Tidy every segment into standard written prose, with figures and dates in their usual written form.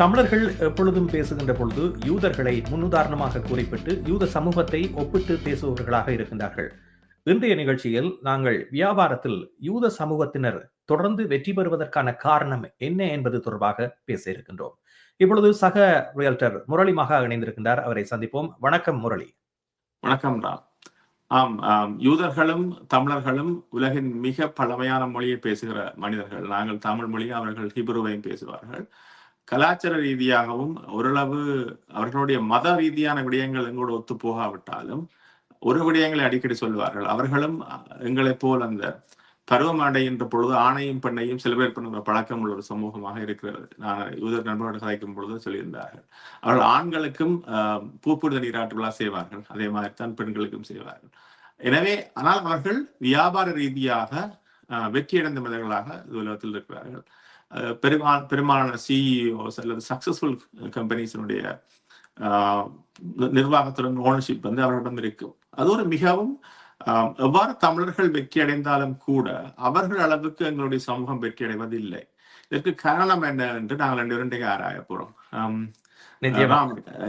தமிழர்கள் எப்பொழுதும் பேசுகின்ற பொழுது யூதர்களை முன்னுதாரணமாக குறிப்பிட்டு யூத சமூகத்தை ஒப்பிட்டு பேசுபவர்களாக இருக்கின்றார்கள். இன்றைய நிகழ்ச்சியில் நாங்கள் வியாபாரத்தில் யூத சமூகத்தினர் தொடர்ந்து வெற்றி பெறுவதற்கான காரணம் என்ன என்பது தொடர்பாக பேச இருக்கின்றோம். இப்பொழுது சக ரியல்டர் முரளி மகா இணைந்திருக்கின்றார். அவரை சந்திப்போம். வணக்கம் முரளி. வணக்கம் ரா. யூதர்களும் தமிழர்களும் உலகின் மிக பழமையான மொழியை பேசுகிற மனிதர்கள். நாங்கள் தமிழ் மொழி, அவர்கள் ஹிப்ருவையும் பேசுவார்கள். கலாச்சார ரீதியாகவும் ஓரளவு அவர்களுடைய மத ரீதியான விடயங்கள் எங்களோடு ஒத்து போகாவிட்டாலும் ஒரு விடயங்களை அடிக்கடி சொல்வார்கள். அவர்களும் எங்களைப் போல் அந்த பருவம் அடைகின்ற பொழுது ஆணையும் பெண்ணையும் செலிபிரேட் பண்ணுகிற பழக்கம் உள்ள ஒரு சமூகமாக இருக்கிறது. நான் யூதர் நண்பர்களோடு கதைக்கும் பொழுது சொல்லியிருந்தார்கள். அவர்கள் ஆண்களுக்கும் பூப்புனித நீராட்டு விழா செய்வார்கள், அதே மாதிரி தான் பெண்களுக்கும் செய்வார்கள். எனவே ஆனால் அவர்கள் வியாபார ரீதியாக வெற்றியடைந்த மனிதர்களாக உலகத்தில் இருக்கிறார்கள். பெரும்பாலான சிஇஓஸ் அல்லது சக்சஸ்ஃபுல் கம்பெனிஸினுடைய நிர்வாகத்துடன் ஓனர்ஷிப் வந்து அவர்களிடம் இருக்கும். அது ஒரு மிகவும் எவ்வாறு தமிழர்கள் வெற்றி அடைந்தாலும் கூட அவர்கள் அளவுக்கு எங்களுடைய சமூகம் வெற்றி அடைவதில்லை. இதற்கு காரணம் என்ன என்று நாங்கள் 2 ஆராய போறோம்.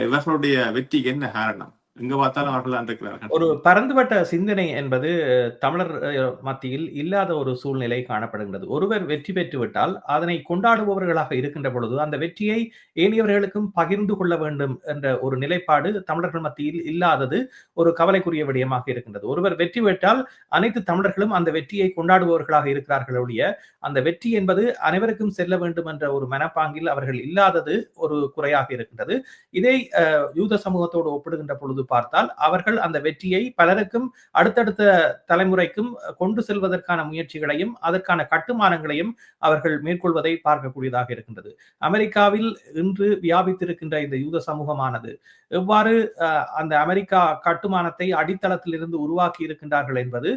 இவர்களுடைய வெற்றிக்கு என்ன காரணம்? எங்க பார்த்தாலும் அவர்கள் தான் இருக்கிறார்கள். ஒரு பரந்துபட்ட சிந்தனை என்பது தமிழர் மத்தியில் இல்லாத ஒரு சூழ்நிலை காணப்படுகின்றது. ஒருவர் வெற்றி பெற்றுவிட்டால் அதனை கொண்டாடுபவர்களாக இருக்கின்ற பொழுது அந்த வெற்றியை ஏனையவர்களுக்கும் பகிர்ந்து கொள்ள வேண்டும் என்ற ஒரு நிலைப்பாடு தமிழர்கள் மத்தியில் இல்லாதது ஒரு கவலைக்குரிய விடயமாக இருக்கின்றது. ஒருவர் வெற்றி பெற்றால் அனைத்து தமிழர்களும் அந்த வெற்றியை கொண்டாடுபவர்களாக இருக்கிறார்கள் ஒழிய அந்த வெற்றி என்பது அனைவருக்கும் செல்ல வேண்டும் என்ற ஒரு மனப்பாங்கில் அவர்கள் இல்லாதது ஒரு குறையாக இருக்கின்றது. இதை யூத சமூகத்தோடு ஒப்பிடுகின்ற பொழுது பார்த்தால் அவர்கள் அந்த வெற்றியை பலருக்கும் அடுத்தடுத்த தலைமுறைக்கும் கொண்டு செல்வதற்கான முயற்சிகளையும் அதற்கான கட்டுமானங்களையும் அவர்கள் மேற்கொள்வதை பார்க்கக்கூடியதாக இருக்கின்றது. அமெரிக்காவில் இன்று வியாபித்திருக்கின்ற இந்த யூத சமூகமானது எவ்வாறு அந்த அமெரிக்கா கட்டுமானத்தை அடித்தளத்தில் இருந்து உருவாக்கி இருக்கின்றார்கள் என்பது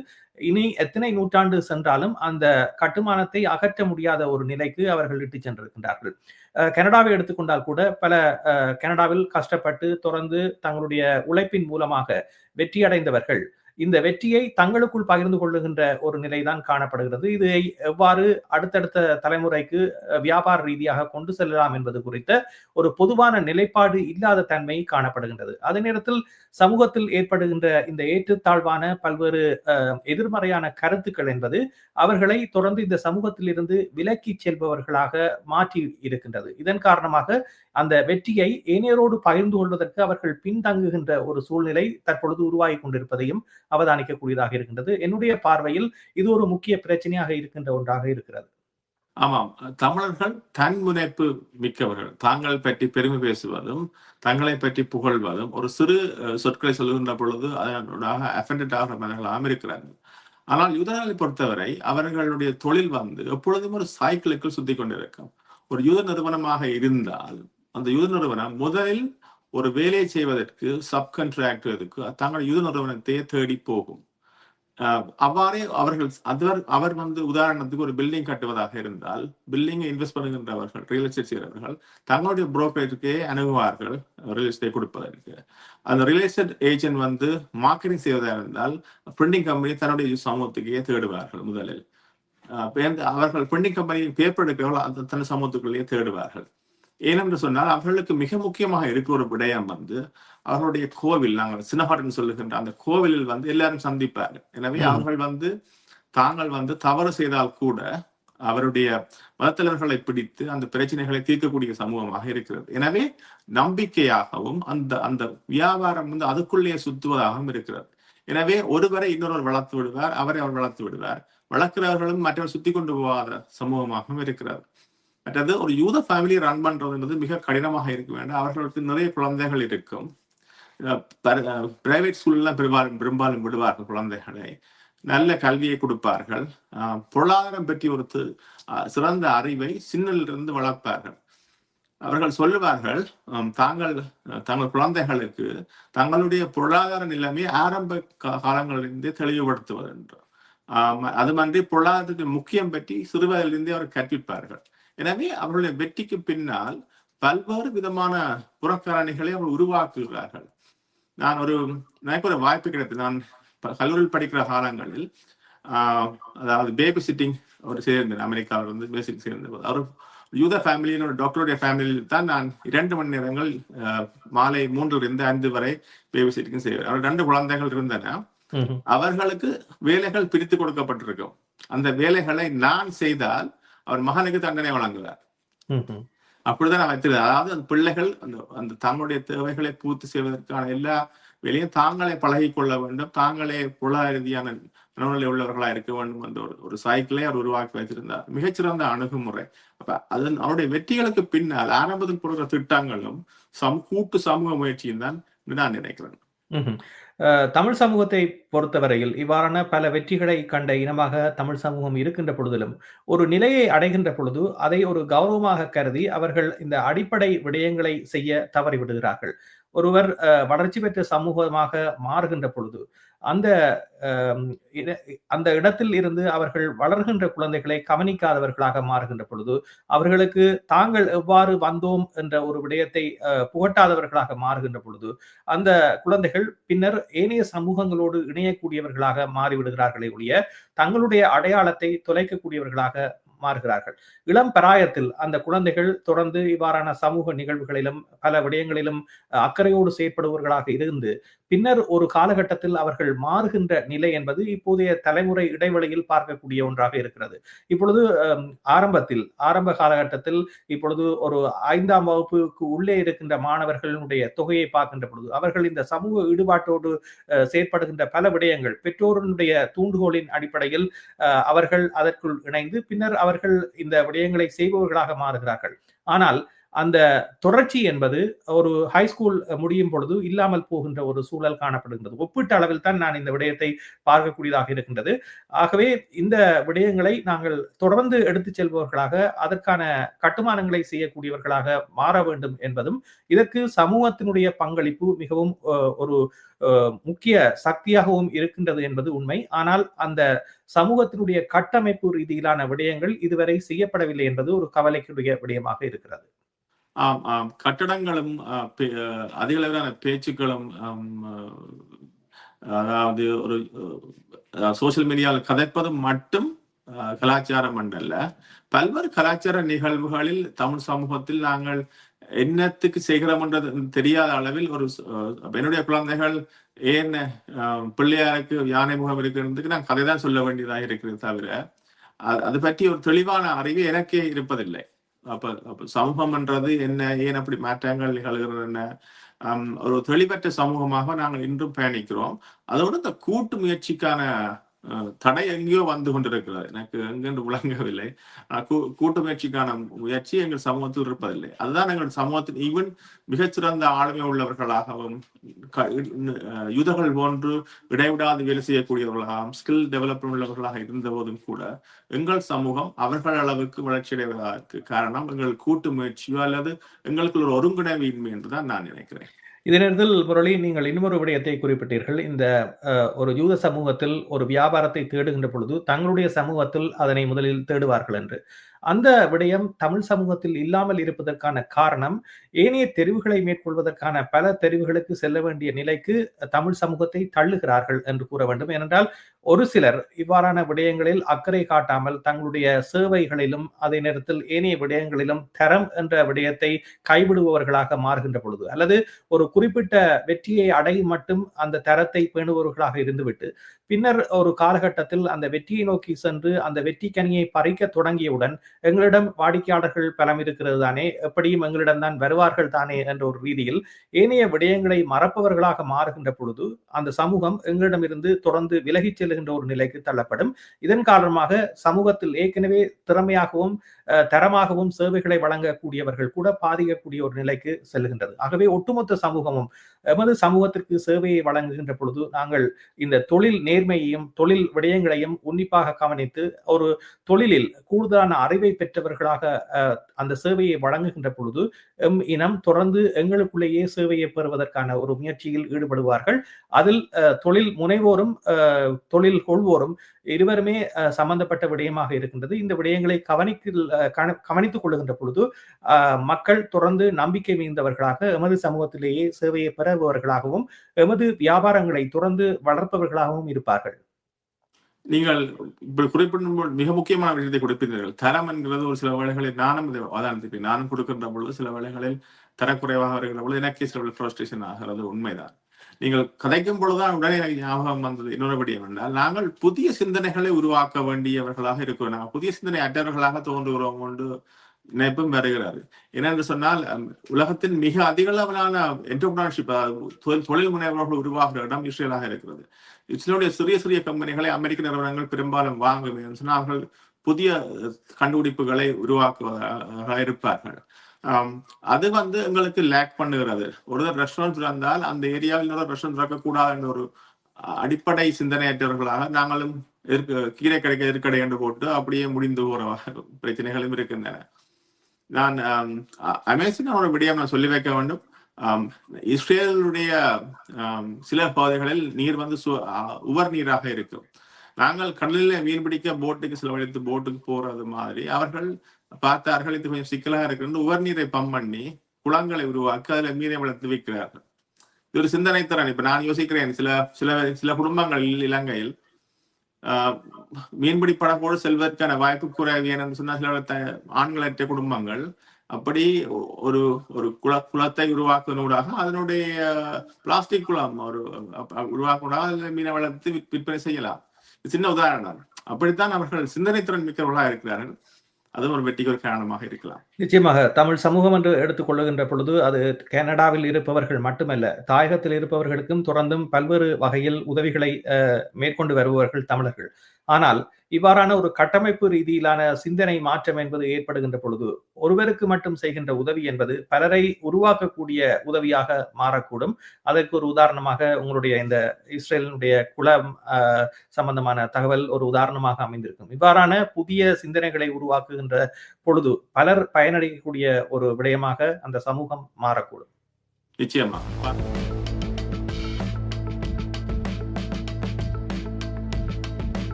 இனி எத்தனை நூற்றாண்டு சென்றாலும் அந்த கட்டுமானத்தை அகற்ற முடியாத ஒரு நிலைக்கு அவர்கள் இட்டு சென்றிருக்கின்றார்கள். கனடாவை எடுத்துக்கொண்டால் கூட பல கனடாவில் கஷ்டப்பட்டு தொடர்ந்து தங்களுடைய உழைப்பின் மூலமாக வெற்றியடைந்தவர்கள் இந்த வெற்றியை தங்களுக்குள் பகிர்ந்து கொள்ளுகின்ற ஒரு நிலைதான் காணப்படுகிறது. இதை எவ்வாறு அடுத்தடுத்த தலைமுறைக்கு வியாபார ரீதியாக கொண்டு செல்லலாம் என்பது குறித்த ஒரு பொதுவான நிலைப்பாடு இல்லாத தன்மை காணப்படுகின்றது. அதே நேரத்தில் சமூகத்தில் ஏற்படுகின்ற இந்த ஏற்றுத்தாழ்வான பல்வேறு எதிர்மறையான கருத்துக்கள் என்பது அவர்களை தொடர்ந்து இந்த சமூகத்தில் இருந்து விலக்கி செல்பவர்களாக மாற்றி இருக்கின்றது. இதன் காரணமாக அந்த வெற்றியை ஏனையரோடு பகிர்ந்து கொள்வதற்கு அவர்கள் பின்தங்குகின்ற ஒரு சூழ்நிலை தற்பொழுது உருவாகி கொண்டிருப்பதையும் அவதானிக்கக்கூடியதாக இருக்கின்றது. என்னுடைய பார்வையில் இது ஒரு முக்கிய பிரச்சனையாக இருக்கின்ற ஒன்றாக இருக்கிறது. ஆமாம், தமிழர்கள் தன் முனைப்பு மிக்கவர்கள். தாங்கள் பற்றி பெருமை பேசுவதும் தங்களை பற்றி புகழ்வதும் ஒரு சிறு சொற்களை சொல்லுகின்ற பொழுது அதனூடாக அஃபெண்டட் ஆகிற மனிதர்களாக இருக்கிறார்கள். ஆனால் யூதர்களை பொறுத்தவரை அவர்களுடைய தொழில் வந்து எப்பொழுதும் ஒரு சைக்கிளுக்குள் சுத்தி கொண்டிருக்கும். ஒரு யூத நிறுவனமாக இருந்தால் அந்த யூத நிறுவனம் முதலில் ஒரு வேலையை செய்வதற்கு சப்கன்ட்ராக்டருக்கு தங்கள் யூத நிறுவனத்தையே தேடி போகும். அவ்வாறே அவர் வந்து உதாரணத்துக்கு ஒரு பில்டிங் கட்டுவதாக இருந்தால் பில்டிங்கை இன்வெஸ்ட் பண்ணுகின்றவர்கள், ரியல் எஸ்டேட் செய்கிறவர்கள் தங்களுடைய புரோக்கரேஜுக்கே அணுகுவார்கள் ரியல் எஸ்டேட் கொடுப்பதற்கு. அந்த ரியல் எஸ்டேட் ஏஜென்ட் வந்து மார்க்கெட்டிங் செய்வதாக இருந்தால் பிரிண்டிங் கம்பெனி தன்னுடைய சமூகத்துக்கே தேடுவார்கள். முதலில் அவர்கள் பிரிண்டிங் கம்பெனி பேப்பர் எடுக்கிறவர்கள் அந்த தன் சமூகத்துக்குள்ளேயே தேடுவார்கள். ஏனென்று சொன்னால் அவர்களுக்கு மிக முக்கியமாக இருக்கிற ஒரு விடயம் வந்து அவர்களுடைய கோவில், நாங்கள் சின்னஹாட்னு சொல்லுகின்ற அந்த கோவிலில் வந்து எல்லாரும் சந்திப்பார்கள். எனவே அவர்கள் வந்து தாங்கள் வந்து தவறு செய்தால் கூட அவருடைய மதத்தலைவர்களை பிடித்து அந்த பிரச்சனைகளை தீர்க்கக்கூடிய சமூகமாக இருக்கிறது. எனவே நம்பிக்கையாகவும் அந்த அந்த வியாபாரம் வந்து அதுக்குள்ளேயே சுத்துவதாகவும் இருக்கிறது. எனவே ஒருவரை இன்னொருவர் வளர்த்து விடுவார், அவரை அவர் வளர்த்து விடுவார். வளர்க்கிறவர்களும் மற்றவர் சுத்தி கொண்டு போகாத சமூகமாகவும் இருக்கிறது. மற்றது ஒரு யூத ஃபேமிலி ரன் பண்றதுன்றது மிக கடினமாக இருக்க வேண்டும். அவர்களுக்கு நிறைய குழந்தைகள் இருக்கும். பிரைவேட் ஸ்கூல்லாம் பெரும்பாலும் விடுவார்கள் குழந்தைகளை. நல்ல கல்வியை கொடுப்பார்கள். பொருளாதாரம் பற்றி ஒரு சிறந்த அறிவை சின்னலிருந்து வளர்ப்பார்கள். அவர்கள் சொல்லுவார்கள் தங்கள் குழந்தைகளுக்கு தங்களுடைய பொருளாதார நிலைமை ஆரம்ப காலங்களிலிருந்தே தெளிவுபடுத்துவது என்று. அதுமன்றி பொருளாதாரத்தின் முக்கியம் பற்றி சிறுவயதிலிருந்தே அவர் கற்பிப்பார்கள். எனவே அவர்களுடைய வெற்றிக்கு பின்னால் பல்வேறு விதமான புறக்காரணிகளை அவர்கள் உருவாக்குகிறார்கள். எனக்கு ஒரு வாய்ப்பு கிடைத்தது. நான் கல்லூரியில் படிக்கிற காலங்களில் அதாவது பேபி சிட்டிங் அவர் சேர்ந்தேன். அமெரிக்காவில் பேசிக் சேர்ந்தது. அவர் யூத ஃபேமிலியின் டாக்டருடைய ஃபேமிலியில் தான் நான் 2 மணி நேரங்கள் மாலை 3 to 5 வரை பேபி சிட்டிங் செய்வேன். அவர் 2 குழந்தைகள் இருந்தன. அவர்களுக்கு வேலைகள் பிரித்து கொடுக்கப்பட்டிருக்கும். அந்த வேலைகளை நான் செய்தால் அவர் மகனுக்கு தண்டனை வழங்குவார். அப்படிதான் நான் வைத்திருக்கேன். அதாவது அந்த பிள்ளைகள் அந்த தங்களுடைய தேவைகளை பூர்த்தி செய்வதற்கான எல்லா வேலையும் தாங்களே பழகி கொள்ள வேண்டும், தாங்களே பொருளாதார மனநிலை உள்ளவர்களா இருக்க வேண்டும் என்ற ஒரு சைக்கிளை அவர் உருவாக்கி வைத்திருந்தார். மிகச்சிறந்த அணுகுமுறை. அப்ப அது அவருடைய வெற்றிகளுக்கு பின்னால் ஆரம்பத்தில் போடுற திட்டங்களும் கூட்டு சமூக முயற்சியும் தான் நான் நினைக்கிறேன். தமிழ் சமூகத்தை பொறுத்தவரையில் இவ்வாறான பல வெற்றிகளை கண்ட இனமாக தமிழ் சமூகம் இருக்கின்ற பொழுதிலும் ஒரு நிலையை அடைகின்ற பொழுது அதை ஒரு கௌரவமாக கருதி அவர்கள் இந்த அடிப்படை விடயங்களை செய்ய தவறிவிடுகிறார்கள். ஒருவர் வளர்ச்சி பெற்ற சமூகமாக மாறுகின்ற பொழுது அந்த இடத்தில் இருந்து அவர்கள் வளர்கின்ற குழந்தைகளை கவனிக்காதவர்களாக மாறுகின்ற பொழுது, அவர்களுக்கு தாங்கள் எவ்வாறு வந்தோம் என்ற ஒரு விடயத்தை புகட்டாதவர்களாக மாறுகின்ற பொழுது, அந்த குழந்தைகள் பின்னர் ஏனைய சமூகங்களோடு இணையக்கூடியவர்களாக மாறிவிடுகிறார்களே ஒழிய தங்களுடைய அடையாளத்தை தொலைக்கக்கூடியவர்களாக மாறுகிறார்கள். இளம் பிராயத்தில் அந்த குழந்தைகள் தொடர்ந்து இவ்வாறான சமூக நிகழ்வுகளிலும் பல விடயங்களிலும் அக்கறையோடு செயற்படுபவர்களாக இருந்து பின்னர் ஒரு காலகட்டத்தில் அவர்கள் மாறுகின்ற நிலை என்பது இப்போதைய தலைமுறை இடைவெளியில் பார்க்கக்கூடிய ஒன்றாக இருக்கிறது. இப்பொழுது ஆரம்ப காலகட்டத்தில் இப்பொழுது ஒரு 5ஆம் வகுப்புக்கு உள்ளே இருக்கின்ற மாணவர்களுடைய தொகையை பார்க்கின்ற பொழுது அவர்கள் இந்த சமூக ஈடுபாட்டோடு செயற்படுகின்ற பல விடயங்கள் பெற்றோருடைய தூண்டுகோலின் அடிப்படையில் அவர்கள் அதற்குள் இணைந்து பின்னர் அவர்கள் இந்த விடயங்களை செய்பவர்களாக மாறுகிறார்கள். ஆனால் அந்த தொடர்ச்சி என்பது ஒரு ஹைஸ்கூல் முடியும் பொழுது இல்லாமல் போகின்ற ஒரு சூழல் காணப்படுகின்றது. ஒப்பீட்டு அளவில் தான் நான் இந்த விடயத்தை பார்க்கக்கூடியதாக இருக்கின்றது. ஆகவே இந்த விடயங்களை நாங்கள் தொடர்ந்து எடுத்துச் செல்பவர்களாக அதற்கான கட்டுமானங்களை செய்யக்கூடியவர்களாக மாற வேண்டும் என்பதும் இதற்கு சமூகத்தினுடைய பங்களிப்பு மிகவும் ஒரு முக்கிய சக்தியாகவும் இருக்கின்றது என்பது உண்மை. ஆனால் அந்த சமூகத்தினுடைய கட்டமைப்பு ரீதியிலான விடயங்கள் இதுவரை செய்யப்படவில்லை என்பது ஒரு கவலைக்குரிய விடயமாக இருக்கிறது. கட்டடங்களும் அதிக அளவிலான பேச்சுக்களும் அதாவது ஒரு சோசியல் மீடியாவில் கதைப்பதும் மட்டும் கலாச்சாரம் அல்ல. பல்வேறு கலாச்சார நிகழ்வுகளில் தமிழ் சமூகத்தில் நாங்கள் என்னத்துக்கு செய்கிறோம் என்றது தெரியாத அளவில் ஒரு என்னுடைய குழந்தைகள் ஏன் பிள்ளையாருக்கு யானை முகம் இருக்கிறதுக்கு நான் கதை தான் சொல்ல வேண்டியதாக இருக்கிறது தவிர அது பற்றி ஒரு தெளிவான அறிவு எனக்கே இருப்பதில்லை. அப்ப சமூகம் என்றது என்ன, ஏன் அப்படி மாற்றங்கள் நிகழ்கிறது என்ன, ஒரு தெளிவற்ற சமூகமாக நாங்கள் இன்றும் பயணிக்கிறோம். அதோடு இந்த கூட்டு முயற்சிக்கான தடை எங்கேயோ வந்து கொண்டிருக்கிறது. எனக்கு எங்கென்று விளங்கவில்லை. கூட்டு முயற்சிக்கான முயற்சி எங்கள் சமூகத்தில் இருப்பதில்லை. அதுதான் எங்கள் சமூகத்தில் ஈவன் மிகச்சிறந்த ஆளுமை உள்ளவர்களாகவும் யூதர்கள் போன்று இடைவிடாது வேலை செய்யக்கூடியவர்களாகவும் ஸ்கில் டெவலப்மெண்ட் உள்ளவர்களாக இருந்த போதும் கூட எங்கள் சமூகம் அவர்கள் அளவுக்கு வளர்ச்சி அடைவதற்கு காரணம் எங்கள் கூட்டு முயற்சியோ அல்லது எங்களுக்கு ஒரு ஒருங்கிணைவின்மை என்றுதான் நான் நினைக்கிறேன். இதே நேரத்தில் முரளி, நீங்கள் இன்னொரு விடயத்தை குறிப்பிட்டீர்கள். இந்த ஒரு யூத சமூகத்தில் ஒரு வியாபாரத்தை தேடுகின்ற பொழுது தங்களுடைய சமூகத்தில் அதனை முதலில் தேடுவார்கள் என்று. அந்த விடயம் தமிழ் சமூகத்தில் இல்லாமல் இருப்பதற்கான காரணம் ஏனைய தெரிவுகளை மேற்கொள்வதற்கான பல தெரிவுகளுக்கு செல்ல வேண்டிய நிலைக்கு தமிழ் சமூகத்தை தள்ளுகிறார்கள் என்று கூற வேண்டும். ஏனென்றால் ஒரு சிலர் இவ்வாறான விடயங்களில் அக்கறை காட்டாமல் தங்களுடைய சேவைகளிலும் அதே நேரத்தில் ஏனைய விடயங்களிலும் தரம் என்ற விடயத்தை கைவிடுபவர்களாக மாறுகின்ற பொழுது அல்லது ஒரு குறிப்பிட்ட வெற்றியை அடையும் மட்டும் அந்த தரத்தை பேணுபவர்களாக இருந்துவிட்டு பின்னர் ஒரு காலகட்டத்தில் அந்த வெற்றியை நோக்கி சென்று அந்த வெற்றி கனியை பறிக்க தொடங்கியவுடன் எங்களிடம் வாடிக்கையாளர்கள் பலம் இருக்கிறது தானே, எப்படியும் எங்களிடம் தான் வருவார்கள் தானே என்ற ஒரு ரீதியில் ஏனைய விடயங்களை மறப்பவர்களாக மாறுகின்ற பொழுது அந்த சமூகம் எங்களிடமிருந்து தொடர்ந்து விலகிச் செல்லுகின்ற ஒரு நிலைக்கு தள்ளப்படும். இதன் காரணமாக சமூகத்தில் ஏற்கனவே திறமையாகவும் தரமாகவும் சேவைகளை வழங்கக்கூடியவர்கள் கூட பாதிக்கக்கூடிய ஒரு நிலைக்கு செல்லுகின்றது. ஆகவே ஒட்டுமொத்த சமூகமும் எமது சமூகத்திற்கு சேவையை வழங்குகின்ற பொழுது நாங்கள் இந்த தொழில் நேர்மையையும் தொழில் விடயங்களையும் உன்னிப்பாக கவனித்து ஒரு தொழிலில் கூடுதலான அறிவை பெற்றவர்களாக அந்த சேவையை வழங்குகின்ற பொழுது எம் இனம் தொடர்ந்து எங்களுக்குள்ளேயே சேவையை பெறுவதற்கான ஒரு முயற்சியில் ஈடுபடுவார்கள். அதில் தொழில் முனைவோரும் தொழில் கொள்வோரும் இருவருமே சம்பந்தப்பட்ட விடயமாக இருக்கின்றது. இந்த விடயங்களை கவனித்துக் கொள்ளுகின்ற பொழுது மக்கள் தொடர்ந்து நம்பிக்கை மிகுந்தவர்களாக எமது சமூகத்திலேயே சேவையை பெறுபவர்களாகவும் எமது வியாபாரங்களை தொடர்ந்து வளர்ப்பவர்களாகவும் இருப்பார்கள். நீங்கள் இப்படி குறிப்பிடும் மிக முக்கியமான விஷயத்தை குறிப்பிட்டீர்கள். தரம் என்கிறது ஒரு சில வேளைகளில் நானும் இதை அவதானித்திருக்கிறேன். நானும் கொடுக்கின்ற பொழுது சில வேளைகளில் தரக்குறைவாக வருகிற பொழுது எனக்கே சில ஃப்ரஸ்ட்ரேஷன் ஆகிறது உண்மைதான். நீங்கள் கதைக்கும் பொழுதுதான் உடனே எனக்கு ஞாபகம் வந்தது இன்னொரு விடயம் என்றால், நாங்கள் புதிய சிந்தனைகளை உருவாக்க வேண்டியவர்களாக இருக்கிறோம். நாங்கள் புதிய சிந்தனை அற்றவர்களாக தோன்றுகிறோம் கொண்டு நினைப்பும் வருகிறது. என்னென்று சொன்னால், உலகத்தின் மிக அதிக அளவிலான என்டர்பிரினர்ஷிப், தொழில் முனைவர்கள் உருவாகிற இடம் இஸ்ரேலாக இருக்கிறது. இஸ்ரேலுடைய சிறிய சிறிய கம்பெனிகளை அமெரிக்க நிறுவனங்கள் பெரும்பாலும் வாங்கும் சொன்னால் அவர்கள் புதிய கண்டுபிடிப்புகளை உருவாக்குவதாக இருப்பார்கள். அது எங்களுக்கு லேக் பண்ணுகிறது. ஒரு ரெஸ்டாரண்ட் திறந்தால் அந்த ஏரியாவில் இன்னொரு ரெஸ்டாரண்ட் திறக்கக்கூடாது என்ற ஒரு அடிப்படை சிந்தனையற்றவர்களாக நாங்களும் கீரை கிடைக்க இருக்கடை என்று போட்டு அப்படியே முடிந்து போற பிரச்சனைகளும் இருக்கின்றன. நான் அமேசினான விடயம் நான் சொல்லி வைக்க வேண்டும். இஸ்ரேலுடைய சில பகுதிகளில் நீர் உவர் நீராக இருக்கும். நாங்கள் கடலில் மீன் பிடிக்க போட்டுக்கு செலவழித்து போட்டுக்கு போறது மாதிரி அவர்கள் பார்த்தார்கள், இது கொஞ்சம் சிக்கலாக இருக்கு, உவர் நீரை பம்ப் பண்ணி குளங்களை உருவாக்கி அதுல மீனை வளர்த்து வைக்கிறார்கள். இது ஒரு சிந்தனை திறன். இப்ப நான் யோசிக்கிறேன், சில சில சில குடும்பங்களில் இலங்கையில் மீன்பிடி படகோடு செல்வதற்கான வாய்ப்பு குறைவு. ஏன்னு சொன்னா சில ஆண்களற்ற குடும்பங்கள் அப்படி ஒரு ஒரு குளத்தை உருவாக்குவதூடாக அதனுடைய பிளாஸ்டிக் குளம் உருவாக்குவதாக அதில் மீனை வளர்த்து விற்பனை செய்யலாம். சின்ன உதாரணம். அப்படித்தான் அவர்கள் சிந்தனை திறன் மிக்கவர்களாக இருக்கிறார்கள். அதுவும் ஒரு வெற்றிக்கு ஒரு காரணமாக இருக்கலாம். நிச்சயமாக தமிழ் சமூகம் என்று எடுத்துக்கொள்ளுகின்ற பொழுது அது கனடாவில் இருப்பவர்கள் மட்டுமல்ல, தாயகத்தில் இருப்பவர்களுக்கும் தொடர்ந்தும் பல்வேறு வகையில் உதவிகளை மேற்கொண்டு வருபவர்கள் தமிழர்கள். ஆனால் இவ்வாறான ஒரு கட்டமைப்பு ரீதியிலான சிந்தனை மாற்றம் என்பது ஏற்படுகின்ற பொழுது ஒருவருக்கு மட்டும் செய்கின்ற உதவி என்பது பலரை உருவாக்கக்கூடிய உதவியாக மாறக்கூடும். அதற்கு ஒரு உதாரணமாக உங்களுடைய இந்த இஸ்ரேலினுடைய குளம் சம்பந்தமான தகவல் ஒரு உதாரணமாக அமைந்திருக்கும். இவ்வாறான புதிய சிந்தனைகளை உருவாக்குகின்ற பொழுது பலர் பயனடையக்கூடிய ஒரு விடயமாக அந்த சமூகம் மாறக்கூடும். நிச்சயமா.